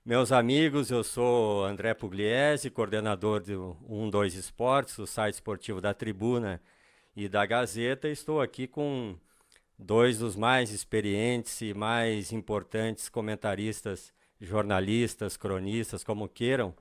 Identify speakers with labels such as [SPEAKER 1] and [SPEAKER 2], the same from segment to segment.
[SPEAKER 1] Meus amigos, eu sou André Pugliese, coordenador do 12 Esportes, o site esportivo da Tribuna e da Gazeta. Estou aqui com dois dos mais experientes e mais importantes comentaristas, jornalistas, cronistas, como queiram,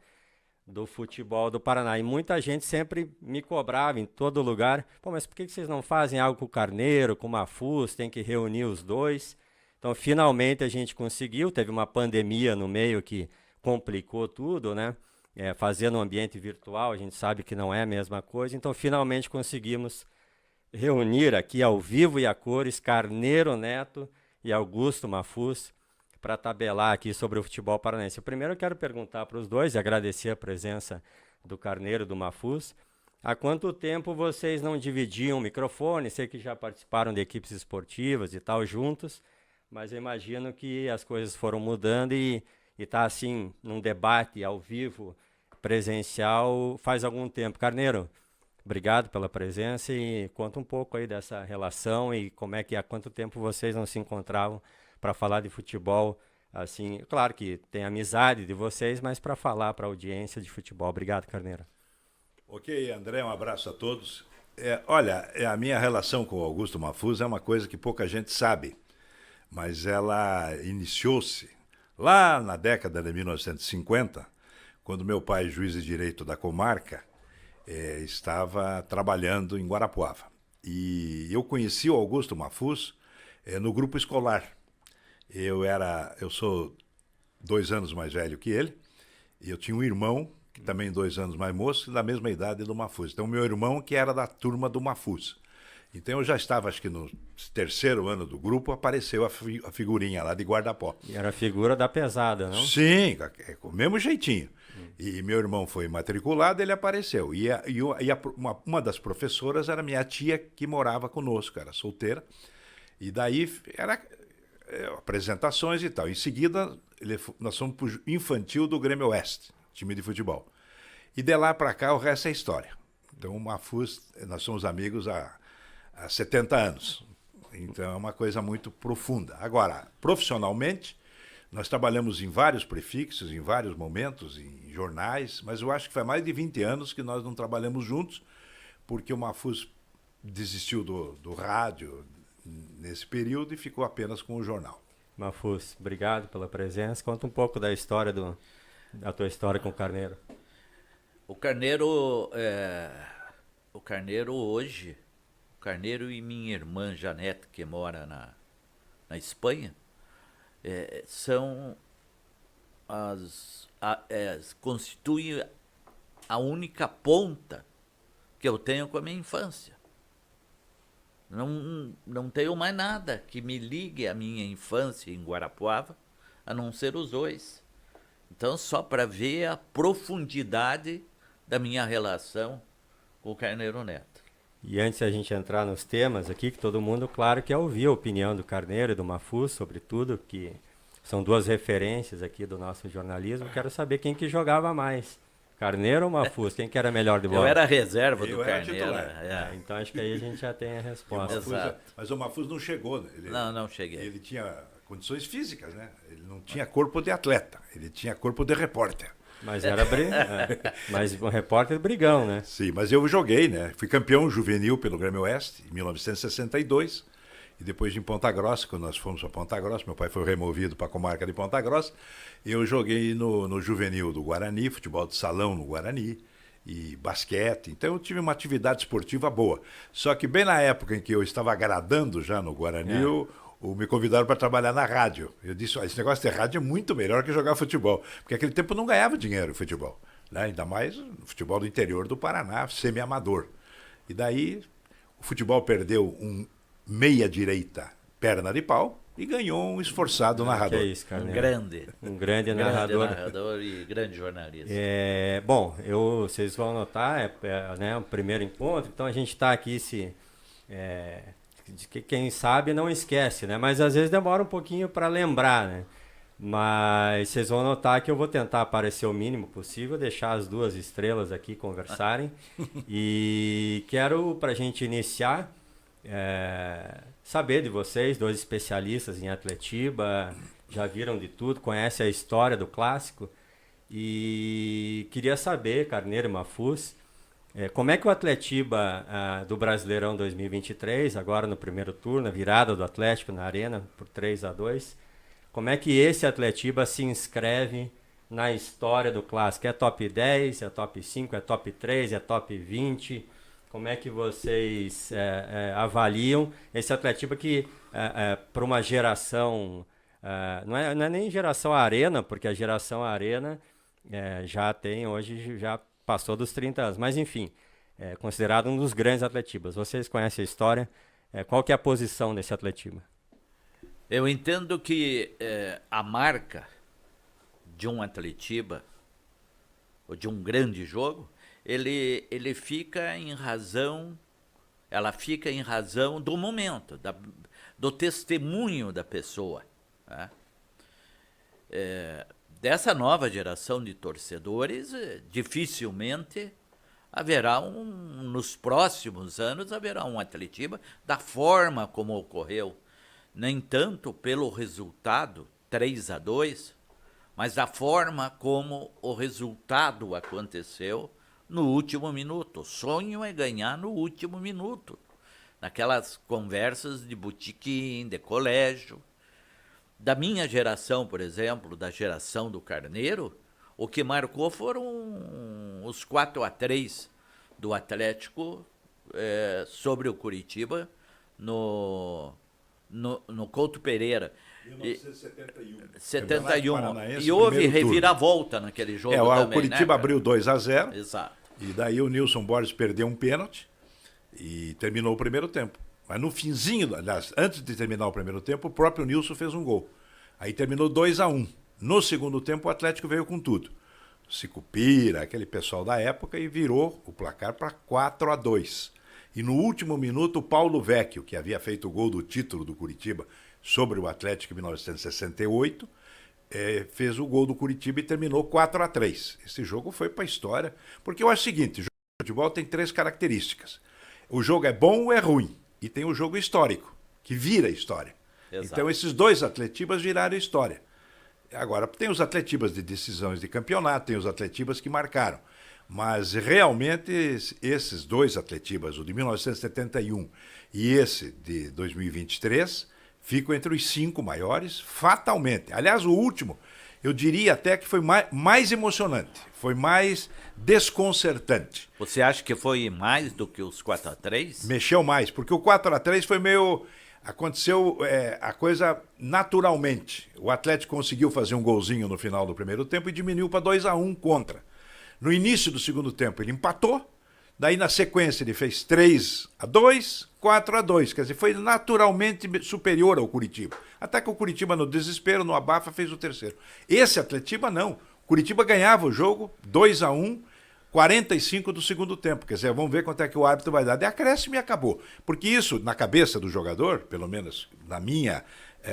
[SPEAKER 1] do futebol do Paraná. E muita gente sempre me cobrava em todo lugar: pô, mas por que vocês não fazem algo com o Carneiro, com o Mafuz, tem que reunir os dois? Então, finalmente a gente conseguiu. Teve uma pandemia no meio que complicou tudo, né? Fazer no ambiente virtual, a gente sabe que não é a mesma coisa. Então, finalmente conseguimos reunir aqui ao vivo e a cores Carneiro Neto e Augusto Mafuz para tabelar aqui sobre o futebol paranaense. Primeiro eu quero perguntar para os dois e agradecer a presença do Carneiro e do Mafuz. Há quanto tempo vocês não dividiam o microfone? Sei que já participaram de equipes esportivas e tal juntos, mas eu imagino que as coisas foram mudando e está assim, num debate ao vivo, presencial, faz algum tempo. Carneiro, obrigado pela presença e conta um pouco aí dessa relação e como é que há quanto tempo vocês não se encontravam para falar de futebol. Assim, claro que tem amizade de vocês, mas para falar para a audiência de futebol. Obrigado, Carneiro.
[SPEAKER 2] Ok, André, um abraço a todos. Olha, a minha relação com o Augusto Mafuz é uma coisa que pouca gente sabe, mas ela iniciou-se lá na década de 1950, quando meu pai, juiz de direito da comarca, estava trabalhando em Guarapuava. E eu conheci o Augusto Mafuz no grupo escolar. Eu sou 2 anos mais velho que ele, e eu tinha um irmão, que também 2 anos mais moço, da mesma idade do Mafuz. Então, meu irmão que era da turma do Mafuz. Então, eu já estava, acho que no terceiro ano do grupo, apareceu a figurinha lá de guarda-pó.
[SPEAKER 1] E era a figura da pesada, não?
[SPEAKER 2] Sim, com o mesmo jeitinho. E meu irmão foi matriculado, ele apareceu. Uma das professoras era minha tia, que morava conosco, era solteira. E daí era apresentações e tal. Em seguida, nós fomos para o infantil do Grêmio Oeste, time de futebol. E de lá para cá, o resto é história. Então, o Mafuz, nós somos amigos há 70 anos. Então, é uma coisa muito profunda. Agora, profissionalmente, nós trabalhamos em vários prefixos, em vários momentos, em jornais, mas eu acho que faz mais de 20 anos que nós não trabalhamos juntos, porque o Mafuz desistiu do rádio nesse período e ficou apenas com o jornal.
[SPEAKER 1] Mafuz, obrigado pela presença. Conta um pouco da história da tua história com o Carneiro.
[SPEAKER 3] O Carneiro, o Carneiro hoje, o Carneiro e minha irmã Janete, que mora na Espanha, são constituem a única ponta que eu tenho com a minha infância. Não tenho mais nada que me ligue à minha infância em Guarapuava, a não ser os dois. Então, só para ver a profundidade da minha relação com o Carneiro Neto.
[SPEAKER 1] E antes de a gente entrar nos temas aqui, que todo mundo, claro, quer ouvir a opinião do Carneiro e do Mafuz sobre tudo, que são duas referências aqui do nosso jornalismo, quero saber quem que jogava mais. Carneiro ou Mafuz? Quem que era melhor de bola?
[SPEAKER 3] Eu era reserva do
[SPEAKER 2] Eu era
[SPEAKER 3] Carneiro.
[SPEAKER 2] titular.
[SPEAKER 1] Então acho que aí a gente já tem a resposta.
[SPEAKER 3] Exato.
[SPEAKER 2] Mas o Mafuz não chegou.
[SPEAKER 3] Não cheguei.
[SPEAKER 2] Ele tinha condições físicas, né? Ele não tinha corpo de atleta, ele tinha corpo de repórter.
[SPEAKER 1] Mas era mas um repórter brigão, né?
[SPEAKER 2] Sim, mas eu joguei, né? Fui campeão juvenil pelo Grêmio Oeste em 1962. E depois em Ponta Grossa, quando nós fomos para Ponta Grossa, meu pai foi removido para a comarca de Ponta Grossa, eu joguei no juvenil do Guarani, futebol de salão no Guarani, e basquete. Então eu tive uma atividade esportiva boa. Só que bem na época em que eu estava agradando já no Guarani, me convidaram para trabalhar na rádio. Eu disse, esse negócio de rádio é muito melhor que jogar futebol. Porque naquele tempo eu não ganhava dinheiro em futebol. Né? Ainda mais no futebol do interior do Paraná, semi-amador. E daí o futebol perdeu um meia-direita, perna de pau, e ganhou um esforçado narrador.
[SPEAKER 1] Que é isso, cara,
[SPEAKER 3] Um
[SPEAKER 1] né?
[SPEAKER 3] grande.
[SPEAKER 1] Um grande narrador.
[SPEAKER 3] narrador e grande jornalista.
[SPEAKER 1] Bom, vocês vão notar, né, o primeiro encontro, então a gente está aqui de que quem sabe não esquece, né? Mas às vezes demora um pouquinho para lembrar, né? Mas vocês vão notar que eu vou tentar aparecer o mínimo possível, deixar as duas estrelas aqui conversarem. E quero, para a gente iniciar, saber de vocês, dois especialistas em Atletiba, já viram de tudo, conhecem a história do clássico. E queria saber, Carneiro e Mafuz, como é que o Atletiba do Brasileirão 2023, agora no primeiro turno, a virada do Atlético na Arena por 3-2, como é que esse Atletiba se inscreve na história do clássico? É top 10, é top 5, é top 3, é top 20? Como é que vocês avaliam esse Atletiba que, para uma geração, não é nem geração Arena, porque a geração Arena já tem, hoje já passou dos 30 anos, mas enfim, é considerado um dos grandes Atletibas. Vocês conhecem a história? Qual que é a posição desse Atletiba?
[SPEAKER 3] Eu entendo que a marca de um Atletiba, ou de um grande jogo, ele fica em razão, ela fica em razão do momento, do testemunho da pessoa. Né? Dessa nova geração de torcedores, dificilmente haverá nos próximos anos, haverá um Atletiba da forma como ocorreu. Nem tanto pelo resultado 3-2, mas da forma como o resultado aconteceu no último minuto. O sonho é ganhar no último minuto. Naquelas conversas de botequim, de colégio. Da minha geração, por exemplo, da geração do Carneiro, o que marcou foram os 4-3 do Atlético sobre o Curitiba no Couto Pereira. 71. E houve reviravolta naquele jogo também.
[SPEAKER 2] O Curitiba, né, abriu 2-0.
[SPEAKER 3] Exato.
[SPEAKER 2] E daí o Nilson Borges perdeu um pênalti e terminou o primeiro tempo. Mas no finzinho, aliás, antes de terminar o primeiro tempo, o próprio Nilson fez um gol. Aí terminou 2-1. No segundo tempo, o Atlético veio com tudo. Sicupira, aquele pessoal da época, e virou o placar para 4-2. E no último minuto, o Paulo Vecchio, que havia feito o gol do título do Curitiba sobre o Atlético em 1968, fez o gol do Curitiba e terminou 4-3. Esse jogo foi para a história, porque eu acho o seguinte, o jogo de futebol tem 3 características. O jogo é bom ou é ruim, e tem o jogo histórico, que vira história. Exato. Então esses 2 Atletibas viraram história. Agora, tem os Atletibas de decisões de campeonato, tem os Atletibas que marcaram. Mas realmente esses 2 Atletibas, o de 1971 e esse de 2023, ficam entre os 5 maiores, fatalmente. Aliás, o último, eu diria até que foi mais emocionante, foi mais desconcertante.
[SPEAKER 3] Você acha que foi mais do que os 4-3?
[SPEAKER 2] Mexeu mais, porque o 4-3 foi meio... Aconteceu a coisa naturalmente. O Atlético conseguiu fazer um golzinho no final do primeiro tempo e diminuiu para 2-1 contra. No início do segundo tempo ele empatou, daí na sequência ele fez 3-2, 4-2, quer dizer, foi naturalmente superior ao Curitiba. Até que o Curitiba, no desespero, no abafa, fez o terceiro. Esse Atletiba não. O Curitiba ganhava o jogo 2-1, 45 do segundo tempo. Quer dizer, vamos ver quanto é que o árbitro vai dar. De acréscimo e acabou. Porque isso, na cabeça do jogador, pelo menos na minha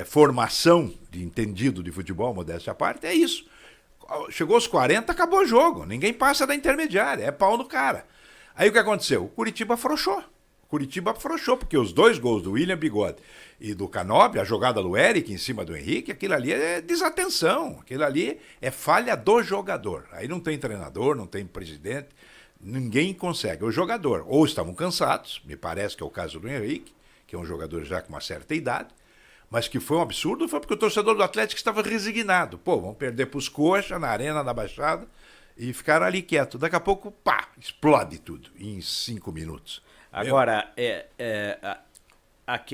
[SPEAKER 2] formação de entendido de futebol, modéstia à parte, é isso. Chegou aos 40, acabou o jogo. Ninguém passa da intermediária, é pau no cara. Aí o que aconteceu? O Curitiba afrouxou. Curitiba afrouxou, porque os 2 gols do William Bigode e do Canóbio, a jogada do Eric em cima do Henrique, aquilo ali é desatenção, aquilo ali é falha do jogador. Aí não tem treinador, não tem presidente, ninguém consegue. O jogador, ou estavam cansados, me parece que é o caso do Henrique, que é um jogador já com uma certa idade, mas que foi um absurdo, foi porque o torcedor do Atlético estava resignado. Pô, vão perder para os coxa, na Arena, na Baixada, e ficaram ali quietos. Daqui a pouco, pá, explode tudo, em 5 minutos.
[SPEAKER 3] Agora,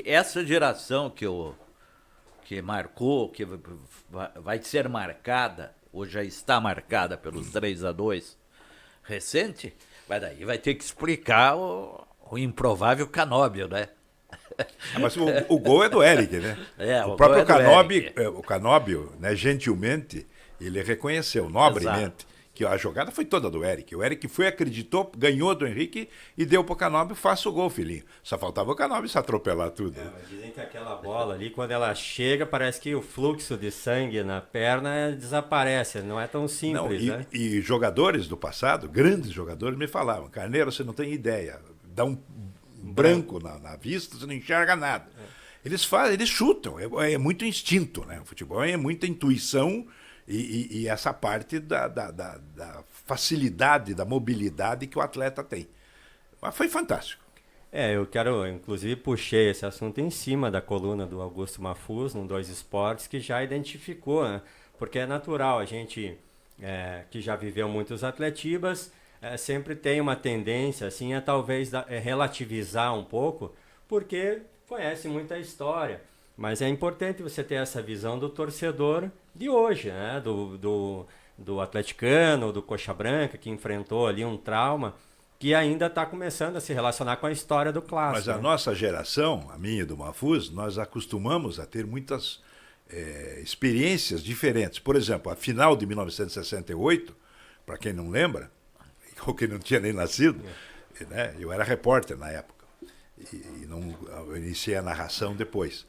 [SPEAKER 3] essa geração que marcou, que vai ser marcada, ou já está marcada pelos 3-2 recente, vai ter que explicar o improvável Canóbio, né?
[SPEAKER 2] Mas o gol é do Eric, né? O próprio Canóbio, né, gentilmente, ele reconheceu, nobremente, exato, que a jogada foi toda do Eric. O Eric acreditou, ganhou do Henrique e deu pro Canóbio, faça o gol, filhinho. Só faltava o Canóbio se atropelar tudo.
[SPEAKER 1] Mas dizem que aquela bola ali, quando ela chega, parece que o fluxo de sangue na perna desaparece. Não é tão simples, né?
[SPEAKER 2] E jogadores do passado, grandes jogadores, me falavam: Carneiro, você não tem ideia, dá um branco na vista, você não enxerga nada. Eles chutam, é muito instinto, né? O futebol é muita intuição e essa parte da facilidade, da mobilidade que o atleta tem. Mas foi fantástico.
[SPEAKER 1] Eu quero, inclusive, puxei esse assunto em cima da coluna do Augusto Mafuz, no Dois Esportes, que já identificou, né? Porque é natural, a gente que já viveu muitos atletibas, sempre tem uma tendência assim, a talvez relativizar um pouco, porque conhece muita história. Mas é importante você ter essa visão do torcedor de hoje, né? Do atleticano, do Coxa Branca, que enfrentou ali um trauma, que ainda está começando a se relacionar com a história do clássico.
[SPEAKER 2] Mas a nossa geração, a minha e do Mafuz, nós acostumamos a ter muitas experiências diferentes. Por exemplo, a final de 1968, para quem não lembra, ou quem não tinha nem nascido, né? Eu era repórter na época eu iniciei a narração depois.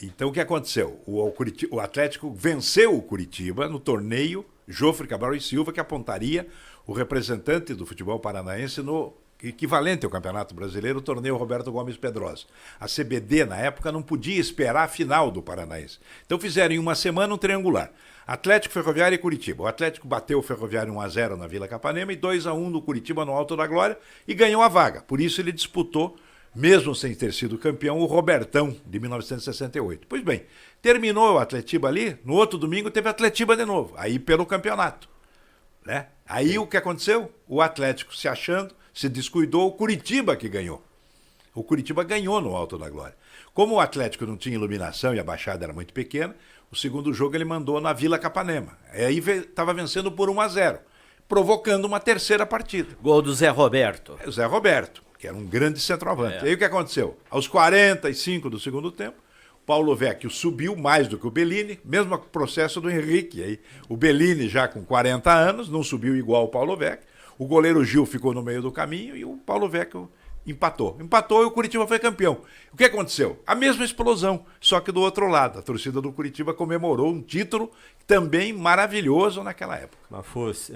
[SPEAKER 2] Então o que aconteceu? O Atlético venceu o Curitiba no torneio Jofre Cabral e Silva, que apontaria o representante do futebol paranaense no equivalente ao Campeonato Brasileiro, o torneio Roberto Gomes Pedrosa. A CBD, na época, não podia esperar a final do Paranaense. Então fizeram em uma semana um triangular. Atlético, Ferroviário e Curitiba. O Atlético bateu o Ferroviário 1-0 na Vila Capanema e 2-1 no Curitiba no Alto da Glória e ganhou a vaga. Por isso ele disputou, mesmo sem ter sido campeão, o Robertão de 1968. Pois bem, terminou o Atletiba ali, no outro domingo teve Atletiba de novo, aí pelo campeonato. Né? Aí o que aconteceu? O Atlético se achando, se descuidou, o Curitiba que ganhou. O Curitiba ganhou no Alto da Glória. Como o Atlético não tinha iluminação e a baixada era muito pequena, o segundo jogo ele mandou na Vila Capanema. Aí estava vencendo por 1-0, provocando uma terceira partida.
[SPEAKER 3] Gol do Zé Roberto.
[SPEAKER 2] O Zé Roberto, que era um grande centroavante. Aí o que aconteceu? Aos 45 do segundo tempo, Paulo Vecchio subiu mais do que o Bellini, mesmo processo do Henrique. Aí, o Bellini já com 40 anos, não subiu igual o Paulo Vecchio. O goleiro Gil ficou no meio do caminho e o Paulo Vecchio empatou. Empatou e o Curitiba foi campeão. O que aconteceu? A mesma explosão, só que do outro lado. A torcida do Curitiba comemorou um título também maravilhoso naquela época.
[SPEAKER 1] Mafuz,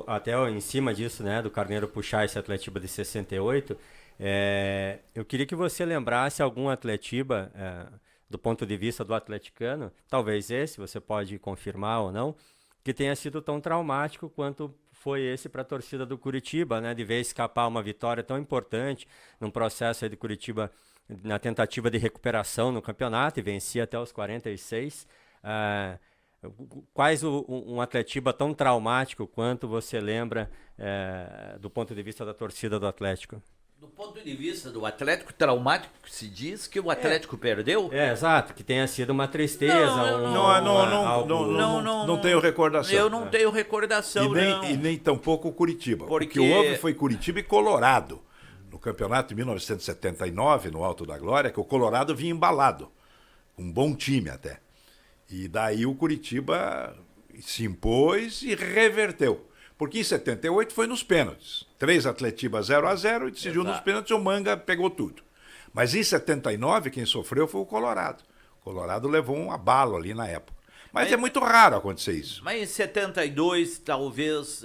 [SPEAKER 1] até em cima disso, né, do Carneiro puxar esse Atletiba de 68, eu queria que você lembrasse algum Atletiba, do ponto de vista do atleticano, talvez esse, você pode confirmar ou não, que tenha sido tão traumático quanto foi esse para a torcida do Curitiba, né, de ver escapar uma vitória tão importante num processo aí de Curitiba na tentativa de recuperação no campeonato e vencia até os 46. Quais um Atletiba tão traumático quanto você lembra do ponto de vista da torcida do Atlético?
[SPEAKER 3] Do ponto de vista do Atlético, traumático se diz que o Atlético perdeu?
[SPEAKER 1] Exato, que tenha sido uma tristeza.
[SPEAKER 2] Não tenho recordação.
[SPEAKER 3] Eu não tenho recordação,
[SPEAKER 2] e nem tampouco o Curitiba.
[SPEAKER 3] Porque...
[SPEAKER 2] O que houve foi Curitiba e Colorado. No campeonato de 1979, no Alto da Glória, que o Colorado vinha embalado. Um bom time até. E daí o Curitiba se impôs e reverteu. Porque em 78 foi nos pênaltis. 3 Atletiba 0-0 e decidiu nos pênaltis, o Manga pegou tudo. Mas em 79 quem sofreu foi o Colorado. O Colorado levou um abalo ali na época. Mas é muito raro acontecer isso.
[SPEAKER 3] Mas em 72 talvez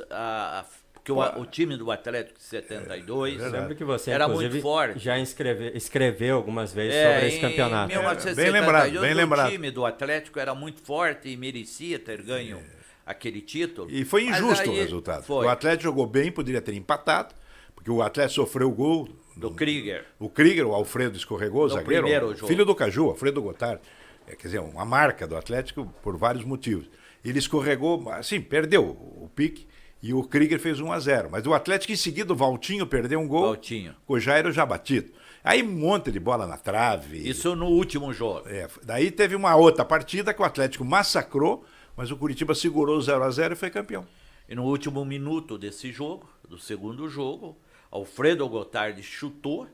[SPEAKER 3] porque o time do Atlético de 72
[SPEAKER 1] lembro que você,
[SPEAKER 3] era muito forte.
[SPEAKER 1] Já escreveu algumas vezes sobre esse campeonato.
[SPEAKER 3] Em 1972 bem lembrado. O time do Atlético era muito forte e merecia ter ganho aquele título.
[SPEAKER 2] E foi injusto o resultado. O Atlético jogou bem, poderia ter empatado, porque o Atlético sofreu o gol
[SPEAKER 3] do Krieger.
[SPEAKER 2] O Krieger, o Alfredo escorregou, o zagueiro, filho do Caju, Alfredo Gottard. Quer dizer, uma marca do Atlético por vários motivos. Ele escorregou, assim, perdeu o pique e o Krieger fez 1-0. Mas o Atlético em seguida, o Valtinho perdeu um gol. Com o Jairo já batido. Aí um monte de bola na trave.
[SPEAKER 3] Isso no último jogo.
[SPEAKER 2] Daí teve uma outra partida que o Atlético massacrou, mas o Curitiba segurou o 0-0 e foi campeão.
[SPEAKER 3] E no último minuto desse jogo, do segundo jogo, Alfredo Gottard chutou,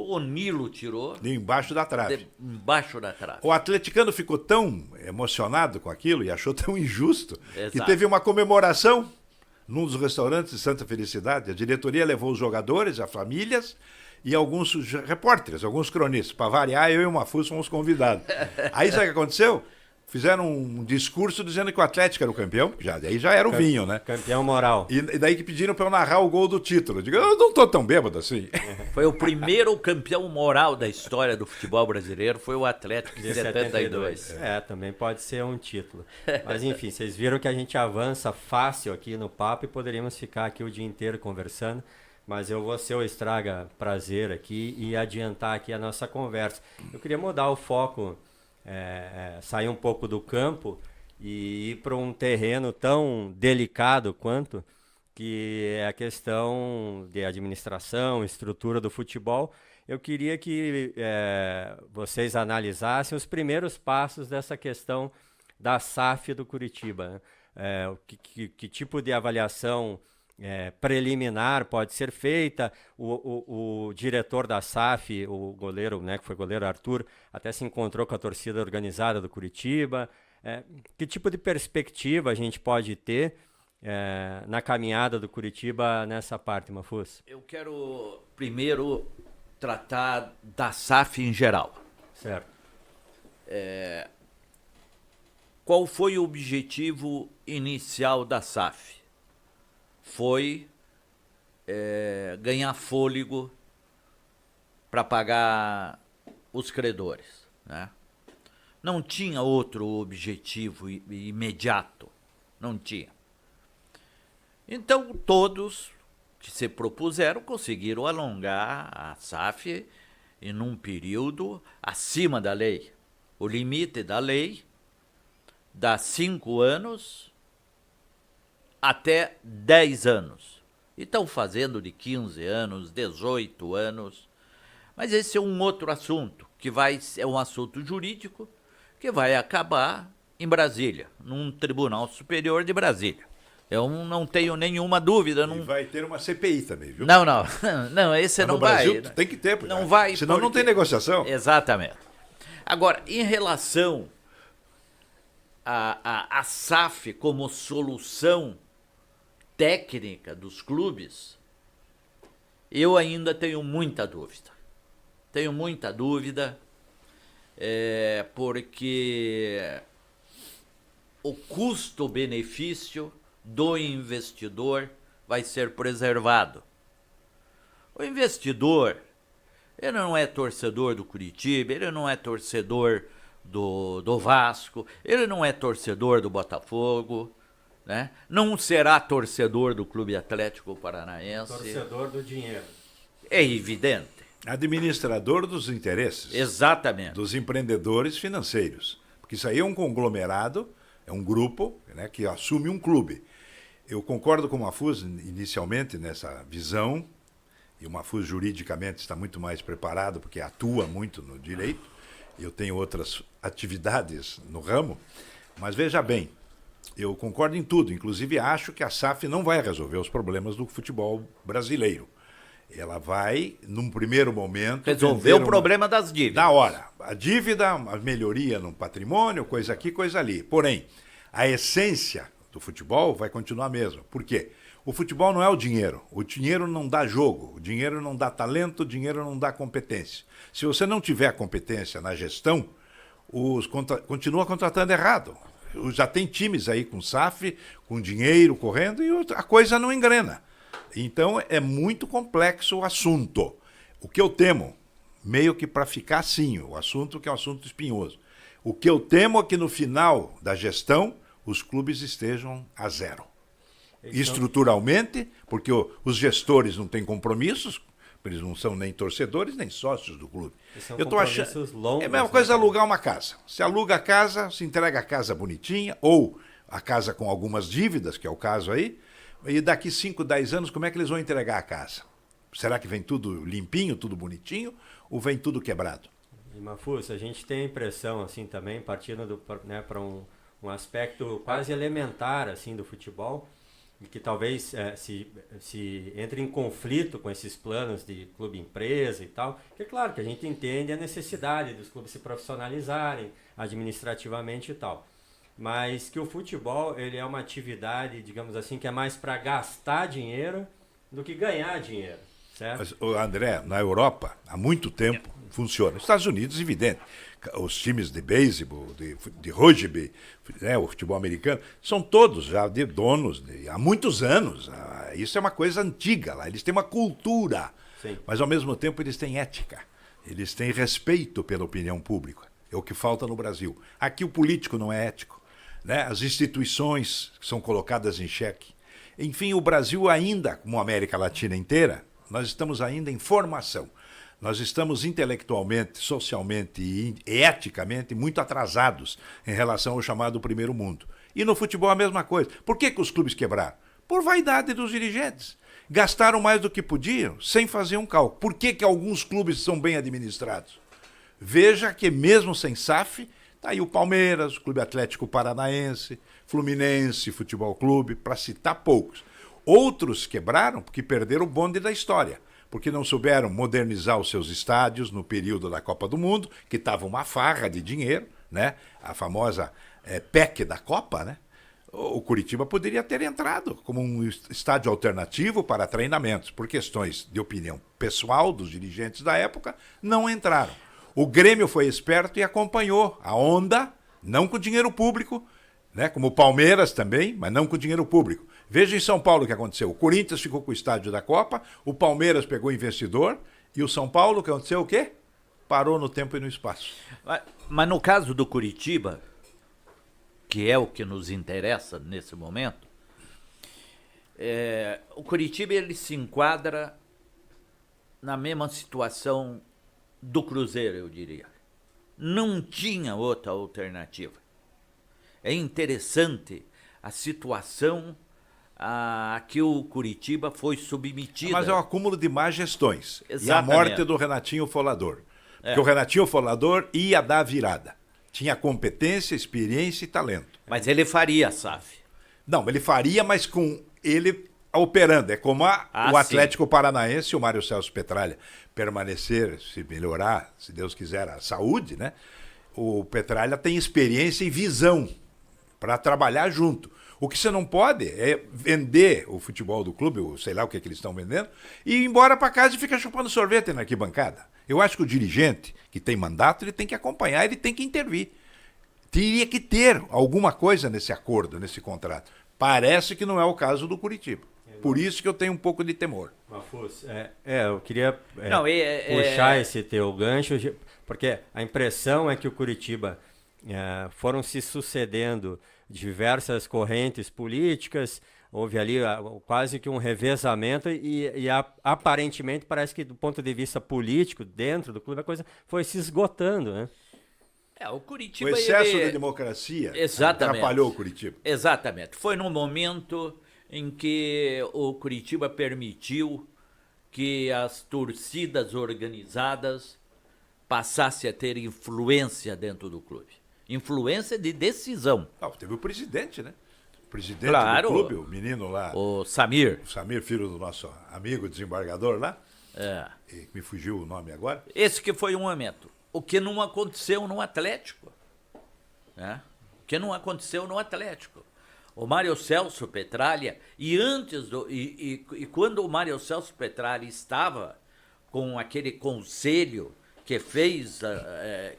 [SPEAKER 3] o Nilo tirou.
[SPEAKER 2] Embaixo da trave.
[SPEAKER 3] Embaixo da trave.
[SPEAKER 2] O atleticano ficou tão emocionado com aquilo e achou tão injusto que teve uma comemoração num dos restaurantes de Santa Felicidade. A diretoria levou os jogadores, as famílias e alguns repórteres, alguns cronistas. Para variar, eu e o Mafuz fomos convidados. Aí sabe o que aconteceu? fizeram um discurso dizendo que o Atlético era o campeão, daí já era o vinho, né?
[SPEAKER 1] Campeão moral.
[SPEAKER 2] E daí que pediram para eu narrar o gol do título. Eu digo, eu não tô tão bêbado assim.
[SPEAKER 3] Foi o primeiro campeão moral da história do futebol brasileiro, foi o Atlético de 72.
[SPEAKER 1] Também pode ser um título. Mas enfim, vocês viram que a gente avança fácil aqui no papo e poderíamos ficar aqui o dia inteiro conversando, mas eu vou ser o estraga prazer aqui e adiantar aqui a nossa conversa. Eu queria mudar o foco, sair um pouco do campo e ir para um terreno tão delicado quanto, que é a questão de administração, estrutura do futebol. Eu queria que vocês analisassem os primeiros passos dessa questão da SAF do Curitiba, né? Que tipo de avaliação preliminar pode ser feita? O diretor da SAF, o goleiro, né, que foi goleiro Arthur, até se encontrou com a torcida organizada do Curitiba. Que tipo de perspectiva a gente pode ter na caminhada do Curitiba nessa parte, Mafuz?
[SPEAKER 3] Eu quero primeiro tratar da SAF em geral.
[SPEAKER 1] Certo.
[SPEAKER 3] Qual foi o objetivo inicial da SAF? Foi ganhar fôlego para pagar os credores, né? Não tinha outro objetivo imediato, não tinha. Então todos que se propuseram conseguiram alongar a SAF em um período acima da lei. O limite da lei dá 5 anos até 10 anos. E estão fazendo de 15 anos, 18 anos. Mas esse é um outro assunto, é um assunto jurídico que vai acabar em Brasília, num Tribunal Superior de Brasília. Eu não tenho nenhuma dúvida.
[SPEAKER 2] E vai ter uma CPI também, viu?
[SPEAKER 3] Não, esse não vai.
[SPEAKER 2] No Brasil tem que ter, porque
[SPEAKER 3] não vai,
[SPEAKER 2] senão não tem negociação.
[SPEAKER 3] Exatamente. Agora, em relação a SAF como solução técnica dos clubes, eu ainda tenho muita dúvida. Porque o custo-benefício do investidor vai ser preservado. O investidor, ele não é torcedor do Curitiba, ele não é torcedor do Vasco, ele não é torcedor do Botafogo, né? Não será torcedor do Clube Atlético Paranaense.
[SPEAKER 1] Torcedor do dinheiro.
[SPEAKER 3] É evidente.
[SPEAKER 2] Administrador dos interesses.
[SPEAKER 3] Exatamente.
[SPEAKER 2] Dos empreendedores financeiros. Porque isso aí é um conglomerado, é um grupo, né, que assume um clube. Eu concordo com o Mafuz inicialmente nessa visão, e o Mafuz juridicamente está muito mais preparado porque atua muito no direito. Eu tenho outras atividades no ramo, mas veja bem, eu concordo em tudo, inclusive acho que a SAF não vai resolver os problemas do futebol brasileiro. Ela vai, num primeiro momento...
[SPEAKER 3] resolver o problema das dívidas.
[SPEAKER 2] Da hora. A dívida, a melhoria no patrimônio, coisa aqui, coisa ali. Porém, a essência do futebol vai continuar a mesma. Por quê? O futebol não é o dinheiro. O dinheiro não dá jogo. O dinheiro não dá talento. O dinheiro não dá competência. Se você não tiver competência na gestão, continua contratando errado. Já tem times aí com SAF, com dinheiro correndo e a coisa não engrena. Então é muito complexo o assunto. O que eu temo, meio que para ficar assim, o assunto que é um assunto espinhoso. O que eu temo é que no final da gestão os clubes estejam a zero. Estruturalmente, porque os gestores não têm compromissos, eles não são nem torcedores nem sócios do clube.
[SPEAKER 1] Eu tô achando longos,
[SPEAKER 2] é a mesma coisa alugar uma casa. Se aluga a casa, se entrega a casa bonitinha, ou a casa com algumas dívidas, que é o caso aí, e daqui 5, 10 anos, como é que eles vão entregar a casa? Será que vem tudo limpinho, tudo bonitinho, ou vem tudo quebrado?
[SPEAKER 1] E Mafuz, a gente tem a impressão, assim, também, partindo para um aspecto quase elementar, assim, do futebol, e que talvez se entre em conflito com esses planos de clube-empresa e tal, que é claro que a gente entende a necessidade dos clubes se profissionalizarem administrativamente e tal. Mas que o futebol, ele é uma atividade, digamos assim, que é mais para gastar dinheiro do que ganhar dinheiro, certo?
[SPEAKER 2] Mas, André, na Europa, há muito tempo, funciona. Estados Unidos, evidente. Os times de beisebol, de rugby, né, o futebol americano, são todos já de donos há muitos anos. Isso é uma coisa antiga lá. Eles têm uma cultura,
[SPEAKER 1] Sim.
[SPEAKER 2] mas ao mesmo tempo eles têm ética. Eles têm respeito pela opinião pública. É o que falta no Brasil. Aqui o político não é ético, né? As instituições são colocadas em xeque. Enfim, o Brasil ainda, como a América Latina inteira, nós estamos ainda em formação. Nós estamos intelectualmente, socialmente e eticamente muito atrasados em relação ao chamado primeiro mundo. E no futebol a mesma coisa. Por que os clubes quebraram? Por vaidade dos dirigentes. Gastaram mais do que podiam, sem fazer um cálculo. Por que alguns clubes são bem administrados? Veja que mesmo sem SAF, está aí o Palmeiras, o Clube Atlético Paranaense, Fluminense, Futebol Clube, para citar poucos. Outros quebraram porque perderam o bonde da história, porque não souberam modernizar os seus estádios no período da Copa do Mundo, que estava uma farra de dinheiro, né? A famosa PEC da Copa, né? O Curitiba poderia ter entrado como um estádio alternativo para treinamentos. Por questões de opinião pessoal dos dirigentes da época, não entraram. O Grêmio foi esperto e acompanhou a onda, não com dinheiro público, né? Como o Palmeiras também, mas não com dinheiro público. Veja em São Paulo o que aconteceu. O Corinthians ficou com o estádio da Copa, o Palmeiras pegou investidor e o São Paulo, o que aconteceu o quê? Parou no tempo e no espaço.
[SPEAKER 3] Mas no caso do Curitiba, que é o que nos interessa nesse momento, o Curitiba ele se enquadra na mesma situação do Cruzeiro, eu diria. Não tinha outra alternativa. É interessante a situação a que o Curitiba foi submetido.
[SPEAKER 2] Mas é um acúmulo de má gestões.
[SPEAKER 3] Exatamente.
[SPEAKER 2] E a morte do Renatinho Folador. Porque o Renatinho Folador ia dar virada. Tinha competência, experiência e talento.
[SPEAKER 3] Mas ele faria a SAF.
[SPEAKER 2] Não, ele faria, mas com ele operando. É como o Atlético Paranaense, o Mário Celso Petralha, permanecer, se melhorar, se Deus quiser, a saúde, né? O Petralha tem experiência e visão para trabalhar junto. O que você não pode é vender o futebol do clube, ou sei lá o que eles estão vendendo, e ir embora para casa e ficar chupando sorvete na arquibancada. Eu acho que o dirigente que tem mandato, ele tem que acompanhar, ele tem que intervir. Teria que ter alguma coisa nesse acordo, nesse contrato. Parece que não é o caso do Curitiba. Por isso que eu tenho um pouco de temor.
[SPEAKER 1] Mafuz, eu queria puxar esse teu gancho, porque a impressão é que o Curitiba foram se sucedendo diversas correntes políticas, houve ali quase que um revezamento e aparentemente parece que do ponto de vista político, dentro do clube, a coisa foi se esgotando, né?
[SPEAKER 3] O Curitiba...
[SPEAKER 2] O excesso de democracia atrapalhou o Curitiba.
[SPEAKER 3] Exatamente. Foi no momento em que o Curitiba permitiu que as torcidas organizadas passassem a ter influência dentro do clube. Influência de decisão.
[SPEAKER 2] Teve o presidente, né? O presidente do clube, o menino lá.
[SPEAKER 3] O Samir.
[SPEAKER 2] O Samir, filho do nosso amigo desembargador lá. E me fugiu o nome agora.
[SPEAKER 3] Esse que foi um momento. O que não aconteceu no Atlético. Né? O que não aconteceu no Atlético. O Mário Celso Petralha, e quando o Mário Celso Petralha estava com aquele conselho que fez,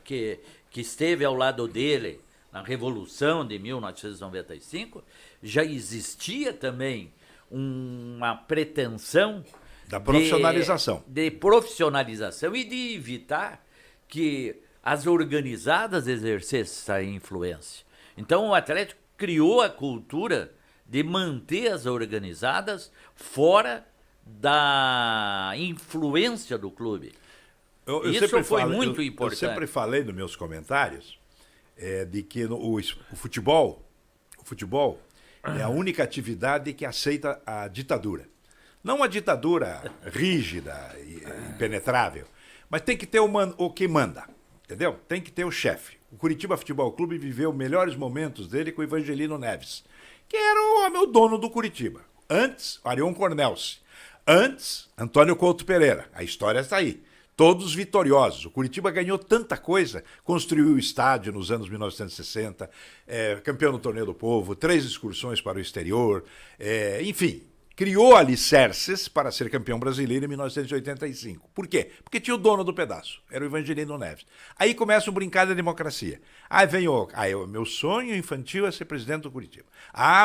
[SPEAKER 3] que esteve ao lado dele na Revolução de 1995, já existia também uma pretensão
[SPEAKER 2] da profissionalização.
[SPEAKER 3] De profissionalização e de evitar que as organizadas exercessem essa influência. Então o Atlético criou a cultura de manter as organizadas fora da influência do clube. Isso foi muito importante.
[SPEAKER 2] Eu sempre falei nos meus comentários de que o futebol é a única atividade que aceita a ditadura. Não uma ditadura rígida e impenetrável, mas tem que ter o que manda, entendeu? Tem que ter o chefe. O Curitiba Futebol Clube viveu melhores momentos dele com o Evangelino Neves, que era o dono do Curitiba. Antes, Arion Cornelce. Antes, Antônio Couto Pereira. A história está aí. Todos vitoriosos. O Curitiba ganhou tanta coisa, construiu o estádio nos anos 1960, campeão do Torneio do Povo, 3 excursões para o exterior, enfim. criou alicerces para ser campeão brasileiro em 1985. Por quê? Porque tinha o dono do pedaço, era o Evangelino Neves. Aí começa o brincar da democracia. Aí vem meu sonho infantil é ser presidente do Curitiba.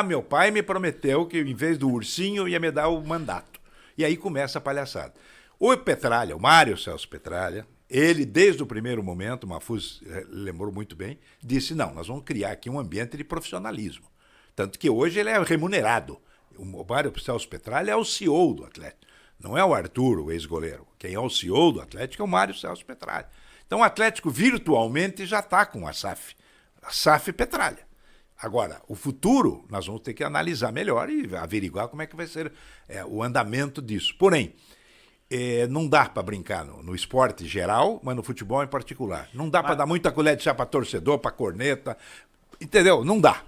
[SPEAKER 2] Meu pai me prometeu que em vez do ursinho ia me dar o mandato. E aí começa a palhaçada. O Petralha, o Mário Celso Petralha, ele, desde o primeiro momento, o Mafuz lembrou muito bem, disse, não, nós vamos criar aqui um ambiente de profissionalismo. Tanto que hoje ele é remunerado. O Mário Celso Petralha é o CEO do Atlético. Não é o Arthur, o ex-goleiro. Quem é o CEO do Atlético é o Mário Celso Petralha. Então o Atlético virtualmente já está com a SAF Petralha. Agora, o futuro nós vamos ter que analisar melhor e averiguar como é que vai ser o andamento disso. Porém, não dá para brincar no esporte geral, mas no futebol em particular. Não dá para dar muita colher de chá para torcedor, para corneta. Entendeu? Não dá.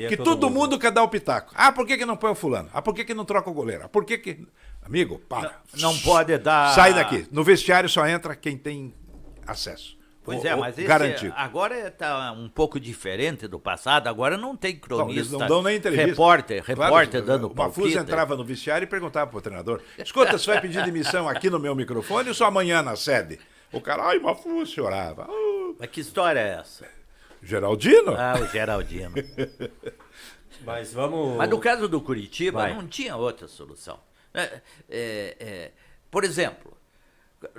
[SPEAKER 2] Que todo mundo quer dar o pitaco. Por que não põe o fulano? Por que não troca o goleiro? Por que... Amigo, para.
[SPEAKER 3] Não pode dar...
[SPEAKER 2] Sai daqui. No vestiário só entra quem tem acesso.
[SPEAKER 3] Pois mas
[SPEAKER 2] garantido.
[SPEAKER 3] Agora está um pouco diferente do passado. Agora não tem cronista,
[SPEAKER 2] eles não dão nem entrevista.
[SPEAKER 3] repórter
[SPEAKER 2] Claro,
[SPEAKER 3] dando
[SPEAKER 2] palpite. O Mafuz entrava no vestiário e perguntava pro treinador, escuta, você vai pedir demissão aqui no meu microfone ou só amanhã na sede? O cara, Mafuz, chorava.
[SPEAKER 3] Mas que história é essa?
[SPEAKER 2] Geraldino?
[SPEAKER 3] O Geraldino.
[SPEAKER 1] Mas
[SPEAKER 3] no caso do Curitiba, não tinha outra solução. Por exemplo,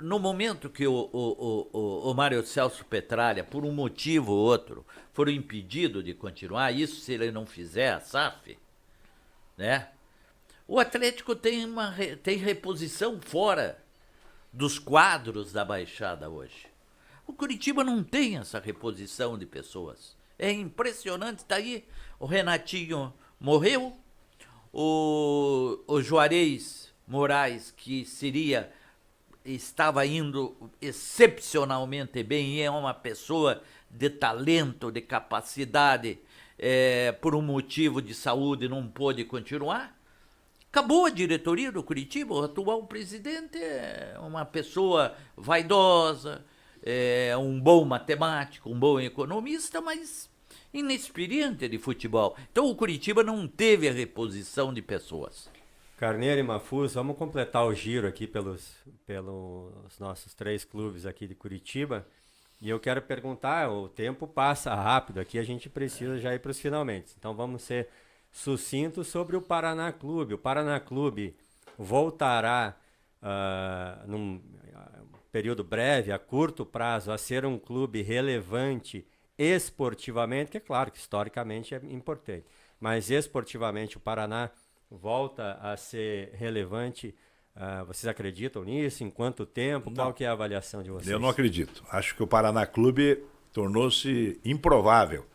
[SPEAKER 3] no momento que o Mário Celso Petralha, por um motivo ou outro, for impedido de continuar, isso se ele não fizer a SAF, né? O Atlético tem reposição fora dos quadros da Baixada hoje. O Curitiba não tem essa reposição de pessoas. É impressionante, está aí. O Renatinho morreu, o Juarez Moraes, que estava indo excepcionalmente bem e é uma pessoa de talento, de capacidade, por um motivo de saúde não pôde continuar. Acabou a diretoria do Curitiba, o atual presidente é uma pessoa vaidosa, um bom matemático, um bom economista, mas inexperiente de futebol. Então o Curitiba não teve a reposição de pessoas.
[SPEAKER 1] Carneiro e Mafuz, vamos completar o giro aqui pelos nossos 3 clubes aqui de Curitiba. E eu quero perguntar, o tempo passa rápido aqui, a gente precisa já ir para os finalmente. Então vamos ser sucintos sobre o Paraná Clube. O Paraná Clube voltará num período breve, a curto prazo, a ser um clube relevante esportivamente, que é claro que historicamente é importante, mas esportivamente o Paraná volta a ser relevante. Vocês acreditam nisso? Em quanto tempo? Qual que é a avaliação de vocês?
[SPEAKER 2] Eu não acredito. Acho que o Paraná Clube tornou-se improvável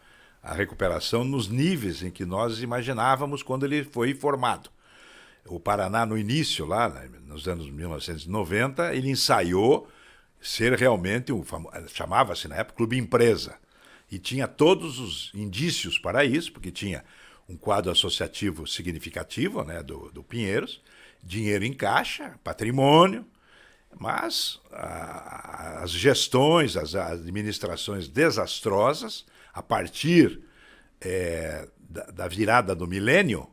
[SPEAKER 2] a recuperação nos níveis em que nós imaginávamos quando ele foi formado. O Paraná, no início, lá nos anos 1990, ele ensaiou ser realmente chamava-se na época Clube Empresa. E tinha todos os indícios para isso, porque tinha um quadro associativo significativo, né, do Pinheiros, dinheiro em caixa, patrimônio, mas as gestões, as administrações desastrosas, a partir da virada do milênio,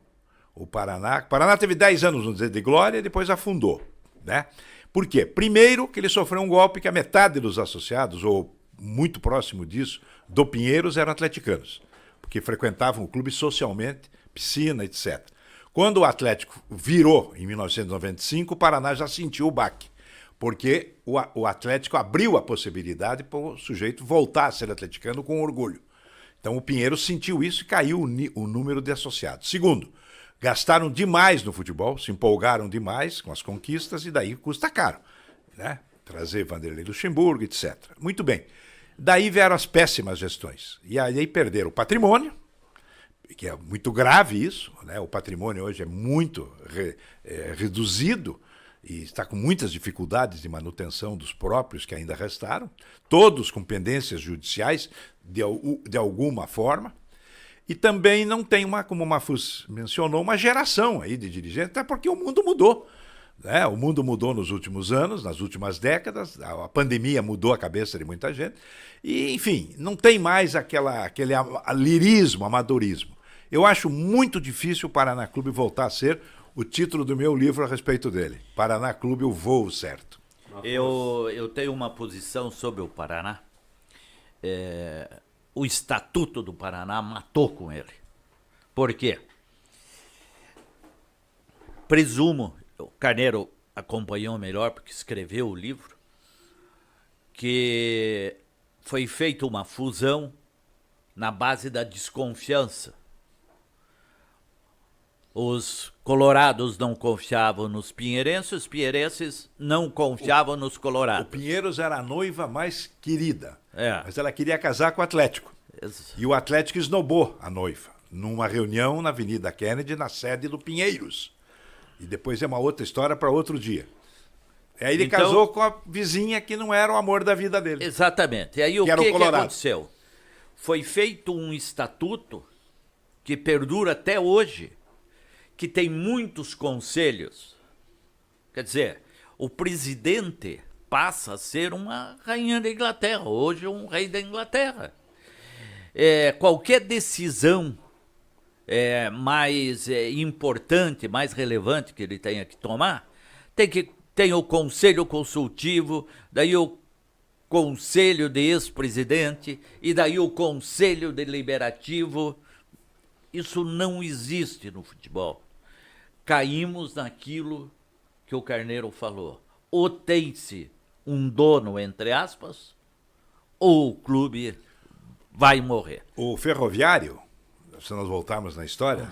[SPEAKER 2] o Paraná teve 10 anos, vamos dizer, de glória e depois afundou, né? Por quê? Primeiro que ele sofreu um golpe que a metade dos associados, ou muito próximo disso, do Pinheiros eram atleticanos, porque frequentavam o clube socialmente, piscina, etc. Quando o Atlético virou, em 1995, o Paraná já sentiu o baque, porque o Atlético abriu a possibilidade para o sujeito voltar a ser atleticano com orgulho. Então o Pinheiros sentiu isso e caiu o número de associados. Segundo, gastaram demais no futebol, se empolgaram demais com as conquistas e daí custa caro, né? Trazer Vanderlei Luxemburgo, etc. Muito bem. Daí vieram as péssimas gestões. E aí perderam o patrimônio, que é muito grave isso, né? O patrimônio hoje é muito reduzido e está com muitas dificuldades de manutenção dos próprios que ainda restaram, todos com pendências judiciais de alguma forma. E também não tem como o Mafuz mencionou, uma geração aí de dirigentes, até porque o mundo mudou, né? O mundo mudou nos últimos anos, nas últimas décadas, a pandemia mudou a cabeça de muita gente, e, enfim, não tem mais aquele lirismo, amadorismo. Eu acho muito difícil o Paraná Clube voltar a ser o título do meu livro a respeito dele. Paraná Clube, o voo certo.
[SPEAKER 3] Eu tenho uma posição sobre o Paraná. O Estatuto do Paraná matou com ele. Por quê? Presumo, o Carneiro acompanhou melhor porque escreveu o livro, que foi feita uma fusão na base da desconfiança. Os colorados não confiavam nos pinheirenses, os pinheirenses não confiavam nos
[SPEAKER 2] O
[SPEAKER 3] colorados.
[SPEAKER 2] Pinheiros era a noiva mais querida,
[SPEAKER 3] É.
[SPEAKER 2] mas ela queria casar com o Atlético.
[SPEAKER 3] Ex-
[SPEAKER 2] E o Atlético esnobou a noiva numa reunião na Avenida Kennedy, na sede do Pinheiros. E depois é uma outra história para outro dia. Aí ele
[SPEAKER 3] Então-
[SPEAKER 2] casou com a vizinha que não era o amor da vida dele.
[SPEAKER 3] Exatamente. E aí o
[SPEAKER 2] Que era o
[SPEAKER 3] que
[SPEAKER 2] Colorado.
[SPEAKER 3] aconteceu? Foi feito um estatuto que perdura até hoje, que tem muitos conselhos. Quer dizer, o presidente passa a ser uma rainha da Inglaterra, hoje um rei da Inglaterra. Qualquer decisão mais importante, mais relevante que ele tenha que tomar, tem o conselho consultivo, daí o conselho de ex-presidente e daí o conselho deliberativo. Isso não existe no futebol. Caímos naquilo que o Carneiro falou. Ou tem-se um dono, entre aspas, ou o clube vai morrer.
[SPEAKER 2] O Ferroviário, se nós voltarmos na história,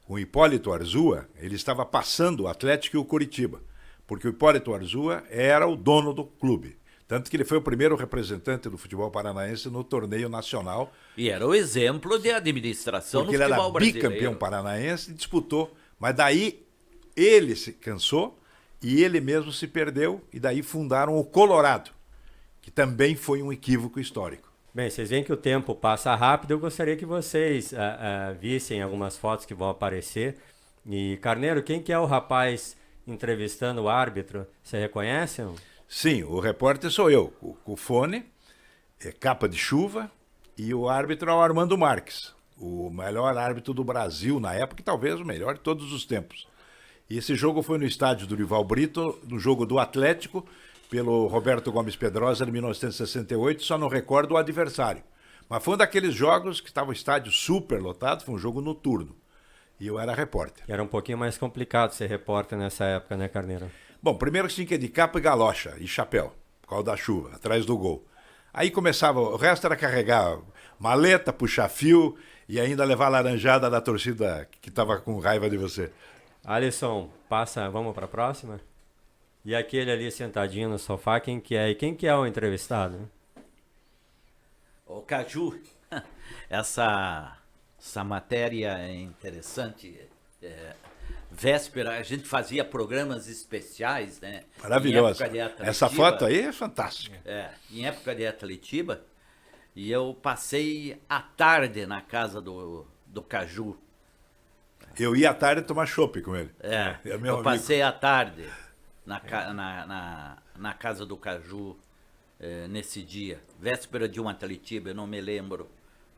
[SPEAKER 2] com o Hipólito Arzua, ele estava passando o Atlético e o Coritiba, porque o Hipólito Arzua era o dono do clube. Tanto que ele foi o primeiro representante do futebol paranaense no torneio nacional,
[SPEAKER 3] E era o exemplo de administração
[SPEAKER 2] porque
[SPEAKER 3] no
[SPEAKER 2] ele
[SPEAKER 3] futebol
[SPEAKER 2] era
[SPEAKER 3] brasileiro.
[SPEAKER 2] bicampeão paranaense e disputou. Mas daí ele se cansou e ele mesmo se perdeu, e daí fundaram o Colorado, que também foi um equívoco histórico.
[SPEAKER 1] Bem, vocês veem que o tempo passa rápido. Eu gostaria que vocês vissem algumas fotos que vão aparecer. E, Carneiro, quem que é o rapaz entrevistando o árbitro? Você reconhece?
[SPEAKER 2] Sim, o repórter sou eu, com o fone, capa de chuva, e o árbitro é o Armando Marques, o melhor árbitro do Brasil na época, e talvez o melhor de todos os tempos. E esse jogo foi no estádio do Dorival Brito, no jogo do Atlético, pelo Roberto Gomes Pedrosa, em 1968, só não recordo o adversário. Mas foi um daqueles jogos que estava o estádio super lotado, foi um jogo noturno. E eu era repórter.
[SPEAKER 1] Era um pouquinho mais complicado ser repórter nessa época, né, Carneiro?
[SPEAKER 2] Bom, primeiro tinha que ir de capa e galocha e chapéu, por causa da chuva, atrás do gol. Aí começava, o resto era carregar maleta, puxar fio e ainda levar a laranjada da torcida que estava com raiva de você.
[SPEAKER 1] Alisson, vamos para a próxima? E aquele ali sentadinho no sofá, quem que é? E quem que é o entrevistado?
[SPEAKER 3] O Caju, essa matéria é interessante. Véspera, a gente fazia programas especiais, né?
[SPEAKER 2] Maravilhosa.
[SPEAKER 3] Em época de Atletiba.
[SPEAKER 2] Essa foto aí é fantástica.
[SPEAKER 3] Em época de Atletiba, e eu passei a tarde na casa do Caju.
[SPEAKER 2] Eu ia à tarde tomar chopp com ele. É meu
[SPEAKER 3] Eu
[SPEAKER 2] amigo.
[SPEAKER 3] passei a tarde na casa do Caju nesse dia, véspera de um Atletiba, eu não me lembro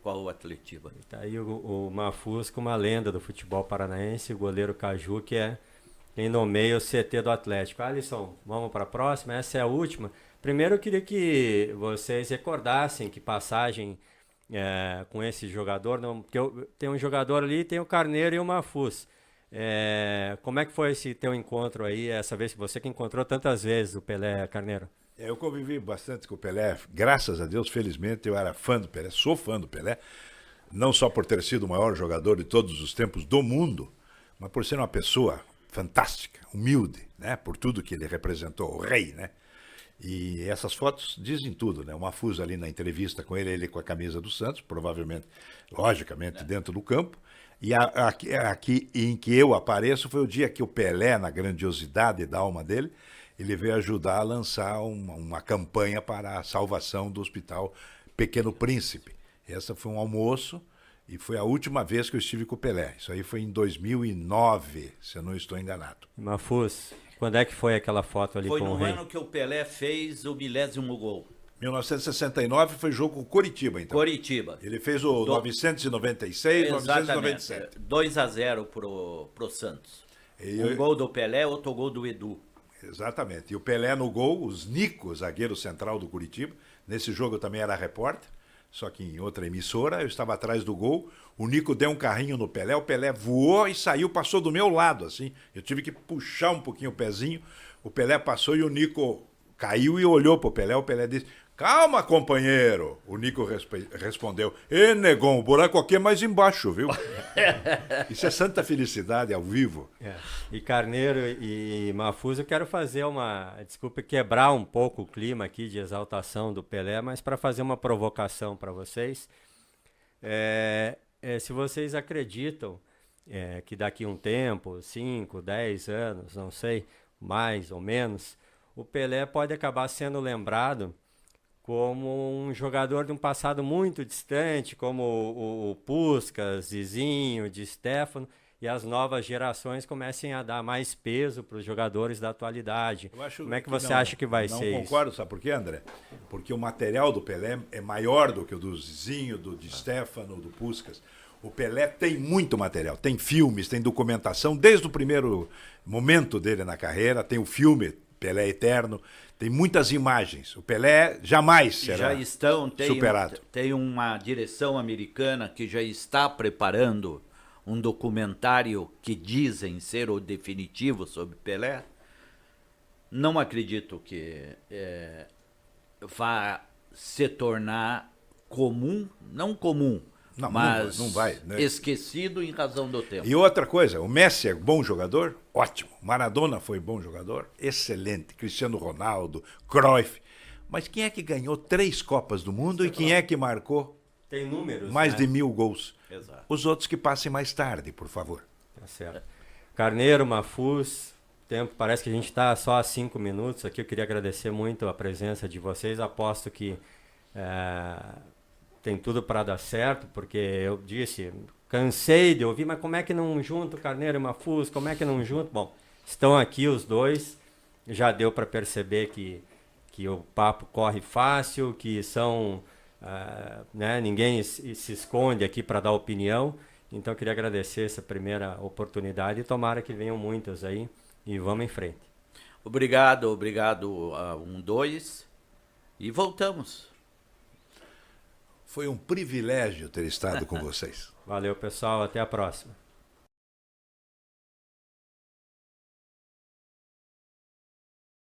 [SPEAKER 3] qual o Atletiba.
[SPEAKER 1] Tá aí o Mafusco, uma lenda do futebol paranaense, o goleiro Caju, que é quem nomeia o CT do Atlético. Alisson, vamos para a próxima? Essa é a última. Primeiro eu queria que vocês recordassem que passagem com esse jogador, porque tem um jogador ali, tem o Carneiro e o Mafus. Como é que foi esse teu encontro aí, essa vez que você que encontrou tantas vezes o Pelé, Carneiro?
[SPEAKER 2] Eu convivi bastante com o Pelé, graças a Deus, felizmente, eu era fã do Pelé, sou fã do Pelé, não só por ter sido o maior jogador de todos os tempos do mundo, mas por ser uma pessoa fantástica, humilde, né? Por tudo que ele representou, o rei, né? E essas fotos dizem tudo, né? O Mafuz ali na entrevista com ele com a camisa do Santos, provavelmente, logicamente, dentro do campo. E aqui em que eu apareço foi o dia que o Pelé, na grandiosidade da alma dele, ele veio ajudar a lançar uma campanha para a salvação do Hospital Pequeno Príncipe. Essa foi um almoço e foi a última vez que eu estive com o Pelé. Isso aí foi em 2009, se eu não estou enganado.
[SPEAKER 1] Mafuz, quando é que foi aquela foto ali
[SPEAKER 3] Foi
[SPEAKER 1] com o
[SPEAKER 3] no
[SPEAKER 1] rei?
[SPEAKER 3] ano que o Pelé fez o milésimo gol.
[SPEAKER 2] 1969 foi jogo com o Coritiba, então.
[SPEAKER 3] Coritiba.
[SPEAKER 2] Ele fez o 996, 997.
[SPEAKER 3] 2-0 pro Santos. Um gol do Pelé, outro gol do Edu.
[SPEAKER 2] Exatamente. E o Pelé no gol, os Nico, zagueiro central do Curitiba. Nesse jogo eu também era repórter, só que em outra emissora. Eu estava atrás do gol. O Nico deu um carrinho no Pelé. O Pelé voou e saiu, passou do meu lado, assim. Eu tive que puxar um pouquinho o pezinho. O Pelé passou e o Nico caiu e olhou pro Pelé. O Pelé disse: calma, companheiro. O Nico respondeu: ê, negão, o buraco aqui é mais embaixo, viu? Isso é santa felicidade ao vivo.
[SPEAKER 1] E Carneiro e Mafuz, eu quero fazer desculpa, quebrar um pouco o clima aqui de exaltação do Pelé, mas para fazer uma provocação para vocês. Se vocês acreditam que daqui a um tempo, 5, 10 anos, não sei, mais ou menos, o Pelé pode acabar sendo lembrado como um jogador de um passado muito distante, como o Puskás, Zizinho, Di Stéfano, e as novas gerações comecem a dar mais peso para os jogadores da atualidade. Como é que você acha que vai ser isso?
[SPEAKER 2] Não concordo, sabe por quê, André? Porque o material do Pelé é maior do que o do Zizinho, do Di Stéfano, do Puskás. O Pelé tem muito material, tem filmes, tem documentação, desde o primeiro momento dele na carreira, tem o filme Pelé Eterno, tem muitas imagens. O Pelé jamais será superado.
[SPEAKER 3] Tem uma direção americana que já está preparando um documentário que dizem ser o definitivo sobre Pelé. Não acredito que vá se tornar comum, mas
[SPEAKER 2] não vai, né?
[SPEAKER 3] Esquecido em razão do tempo.
[SPEAKER 2] E outra coisa, o Messi é bom jogador? Ótimo. Maradona foi bom jogador? Excelente. Cristiano Ronaldo, Cruyff. Mas quem é que ganhou 3 Copas do Mundo e quem é que marcou
[SPEAKER 1] Tem números,
[SPEAKER 2] mais de 1000 gols?
[SPEAKER 3] Exato.
[SPEAKER 2] Os outros que passem mais tarde, por favor.
[SPEAKER 1] Tá certo. Carneiro, Mafuz, tempo, parece que a gente está só há 5 minutos aqui. Eu queria agradecer muito a presença de vocês. Aposto que tem tudo para dar certo, porque eu disse, cansei de ouvir, mas como é que não junto Carneiro e Mafuz? Como é que não junto? Bom, estão aqui os dois, já deu para perceber que o papo corre fácil, que são, ninguém se esconde aqui para dar opinião. Então eu queria agradecer essa primeira oportunidade e tomara que venham muitas aí e vamos em frente.
[SPEAKER 3] Obrigado a 2 e voltamos.
[SPEAKER 2] Foi um privilégio ter estado com vocês.
[SPEAKER 1] Valeu, pessoal. Até a próxima.